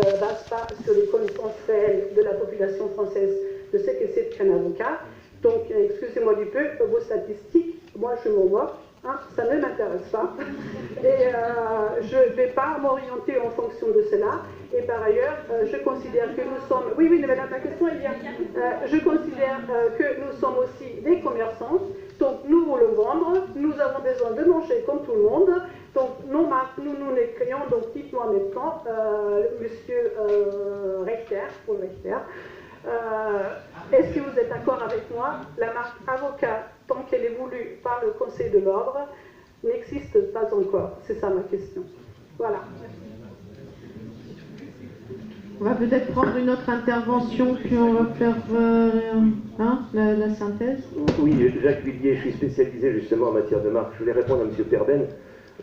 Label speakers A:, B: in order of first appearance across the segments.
A: base pas sur les connaissances réelles de la population française de ce que c'est qu'un avocat. Donc, excusez-moi du peu, vos statistiques, moi je m'en moque, hein, ça ne m'intéresse pas. Et je ne vais pas m'orienter en fonction de cela. Et par ailleurs, je considère que nous sommes... Oui, oui, madame, la question est bien. Je considère que nous sommes aussi des commerçants. Donc, nous voulons vendre, nous avons besoin de manger comme tout le monde. Donc, nos marques, nous les créons. Donc, dites-moi maintenant, monsieur Rechter, Paul Rechter, est-ce que vous êtes d'accord avec moi? La marque avocat, tant qu'elle est voulue par le Conseil de l'ordre, n'existe pas encore. C'est ça ma question. Voilà.
B: On va peut-être prendre une autre intervention, puis on va faire la synthèse.
C: Oui, Jacques Villiers, je suis spécialisé justement en matière de marque. Je voulais répondre à M. Perben.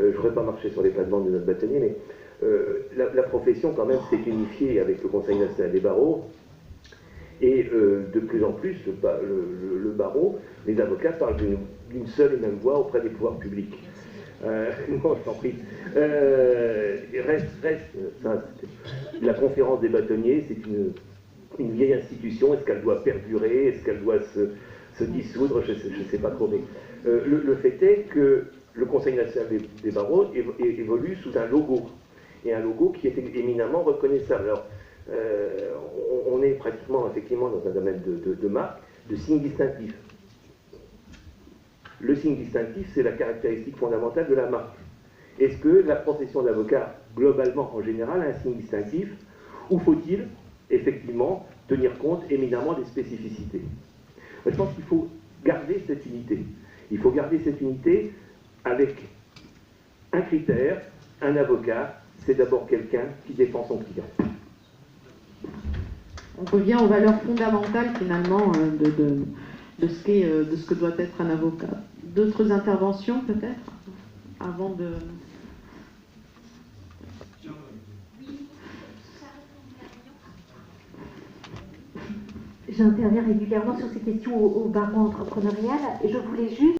C: Je ne voudrais pas marcher sur les plates-bandes de notre bâtonnier, mais la profession quand même s'est unifiée avec le Conseil national des barreaux. Et de plus en plus, le barreau, les avocats parlent d'une seule et même voix auprès des pouvoirs publics. Non, je t'en prie. La conférence des bâtonniers, c'est une vieille institution. Est-ce qu'elle doit perdurer? Est-ce qu'elle doit se dissoudre? Je ne sais pas trop. Mais le fait est que le Conseil national des barreaux évolue sous un logo. Et un logo qui est éminemment reconnaissable. Alors, on est pratiquement, effectivement, dans un domaine de marque, de signes distinctifs. Le signe distinctif, c'est la caractéristique fondamentale de la marque. Est-ce que la profession d'avocat, globalement, en général, a un signe distinctif, ou faut-il, effectivement, tenir compte éminemment des spécificités? Je pense qu'il faut garder cette unité. Il faut garder cette unité avec un critère, un avocat, c'est d'abord quelqu'un qui défend son client.
B: On revient aux valeurs fondamentales, finalement, de ce que doit être un avocat. D'autres interventions, peut-être, avant de...
D: J'interviens régulièrement sur ces questions au barreau entrepreneurial et je voulais juste